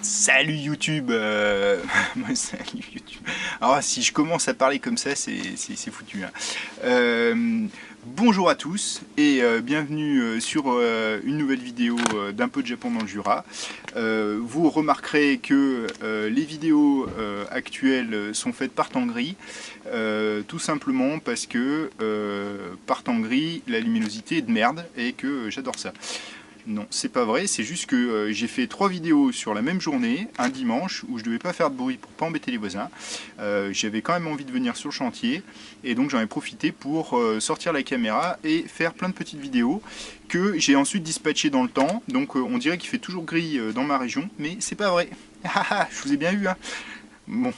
Salut YouTube. Salut YouTube. Alors si je commence à parler comme ça, c'est foutu. Hein. Bonjour à tous et bienvenue sur une nouvelle vidéo d'un peu de Japon dans le Jura. Vous remarquerez que les vidéos actuelles sont faites par temps gris, tout simplement parce que par temps gris, la luminosité est de merde et que j'adore ça. Non, c'est pas vrai, c'est juste que j'ai fait 3 vidéos sur la même journée, un dimanche, où je devais pas faire de bruit pour pas embêter les voisins. J'avais quand même envie de venir sur le chantier, et donc j'en ai profité pour sortir la caméra et faire plein de petites vidéos que j'ai ensuite dispatchées dans le temps. Donc on dirait qu'il fait toujours gris dans ma région, mais c'est pas vrai. Je vous ai bien eu, hein. Bon.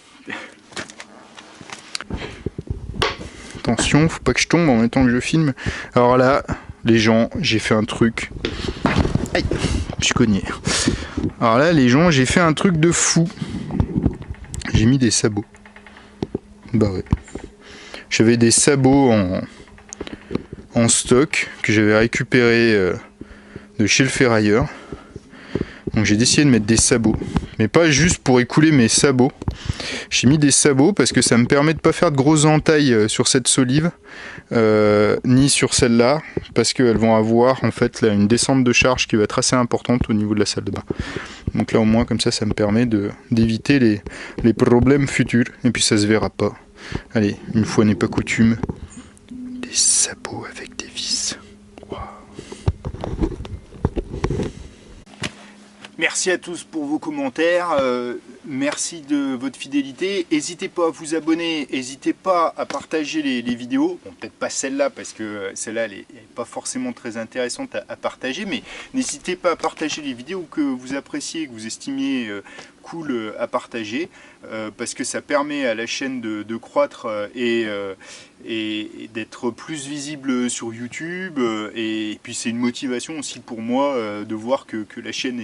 Attention, faut pas que je tombe en même temps que je filme. Alors là, les gens, j'ai fait un truc. Aïe, je suis cogné. Alors là, les gens, j'ai fait un truc de fou. J'ai mis des sabots. Bah ouais. J'avais des sabots en stock que j'avais récupéré de chez le ferrailleur. Donc j'ai décidé de mettre des sabots. Mais pas juste pour écouler mes sabots. J'ai mis des sabots parce que ça me permet de pas faire de grosses entailles sur cette solive, ni sur celle-là, parce qu'elles vont avoir en fait là, une descente de charge qui va être assez importante au niveau de la salle de bain. Donc là au moins comme ça me permet d'éviter les problèmes futurs, et puis ça se verra pas. Allez, une fois n'est pas coutume, des sabots avec des vis. Wow. Merci à tous pour vos commentaires, merci de votre fidélité. N'hésitez pas à vous abonner, n'hésitez pas à partager les vidéos. Bon, peut-être pas celle-là parce que celle-là elle n'est pas forcément très intéressante à partager, mais n'hésitez pas à partager les vidéos que vous appréciez, que vous estimiez cool à partager, parce que ça permet à la chaîne de croître et d'être plus visible sur YouTube, et puis c'est une motivation aussi pour moi de voir que la chaîne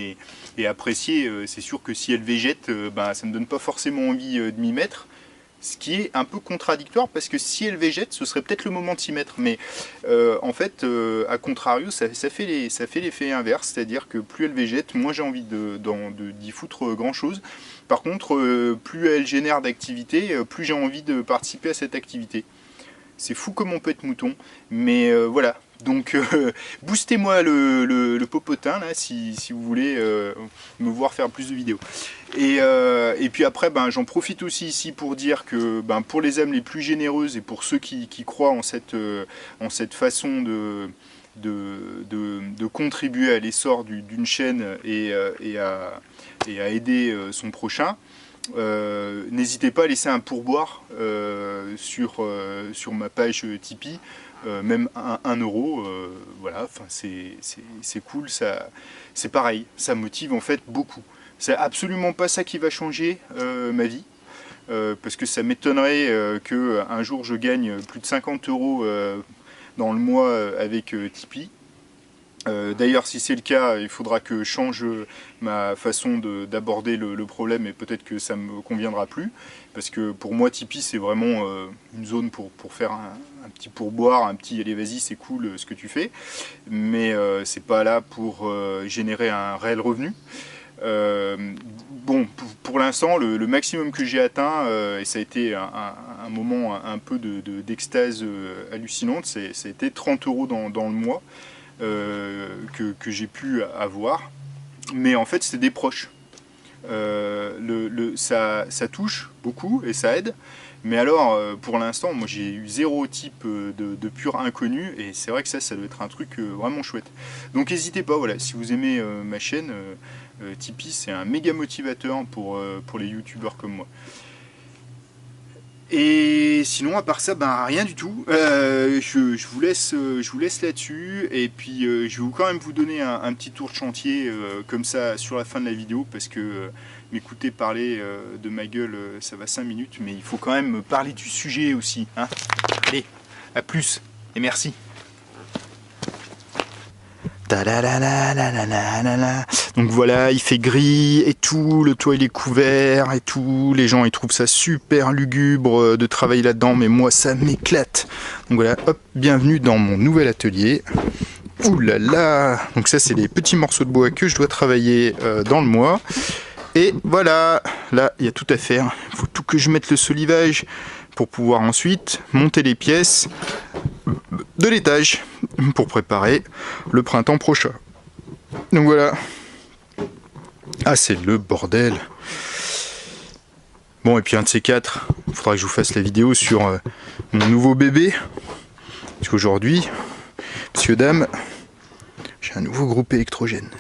est appréciée. C'est sûr que si elle végète, ça ne me donne pas forcément envie de m'y mettre, ce qui est un peu contradictoire parce que si elle végète, ce serait peut-être le moment de s'y mettre, mais en fait, à contrario, ça fait l'effet inverse, c'est-à-dire que plus elle végète, moins j'ai envie d'y foutre grand chose. Par contre, plus elle génère d'activité, plus j'ai envie de participer à cette activité. C'est fou comme on peut être mouton, mais voilà. Donc boostez-moi le popotin là si vous voulez me voir faire plus de vidéos. Et puis après, j'en profite aussi ici pour dire que pour les âmes les plus généreuses et pour ceux qui croient en cette façon de contribuer à l'essor d'une chaîne et à aider son prochain, n'hésitez pas à laisser un pourboire sur ma page Tipeee, même 1 euro, voilà, enfin c'est cool, c'est pareil, ça motive en fait beaucoup. C'est absolument pas ça qui va changer ma vie, parce que ça m'étonnerait qu'un jour je gagne plus de 50 euros dans le mois avec Tipeee. D'ailleurs, si c'est le cas, il faudra que je change ma façon d'aborder le problème, et peut-être que ça ne me conviendra plus. Parce que pour moi, Tipeee, c'est vraiment une zone pour faire un petit pourboire, un petit « allez, vas-y, c'est cool ce que tu fais ». Mais c'est pas là pour générer un réel revenu. Bon, pour l'instant, le maximum que j'ai atteint, et ça a été un moment un peu d'extase hallucinante, ça a été 30 euros dans le mois. Que j'ai pu avoir, mais en fait c'est des proches. Ça touche beaucoup et ça aide, mais alors pour l'instant moi j'ai eu 0 type de pur inconnu, et c'est vrai que ça doit être un truc vraiment chouette. Donc n'hésitez pas, voilà, si vous aimez ma chaîne, Tipeee c'est un méga motivateur pour les youtubeurs comme moi. Et sinon, à part ça, rien du tout. Je vous laisse là-dessus, et puis je vais quand même vous donner un petit tour de chantier comme ça sur la fin de la vidéo, parce que m'écouter parler de ma gueule, ça va 5 minutes, mais il faut quand même parler du sujet aussi, hein. Allez, à plus, et merci. Donc voilà, il fait gris et tout, le toit il est couvert et tout, les gens ils trouvent ça super lugubre de travailler là-dedans, mais moi ça m'éclate. Donc voilà, hop, bienvenue dans mon nouvel atelier. Ouh là là. Donc ça c'est les petits morceaux de bois que je dois travailler dans le mois. Et voilà, là il y a tout à faire. Il faut tout que je mette le solivage pour pouvoir ensuite monter les pièces de l'étage pour préparer le printemps prochain. Donc voilà. Ah, c'est le bordel. Bon, et puis un de ces quatre, il faudra que je vous fasse la vidéo sur mon nouveau bébé. Parce qu'aujourd'hui, messieurs, dames, j'ai un nouveau groupe électrogène.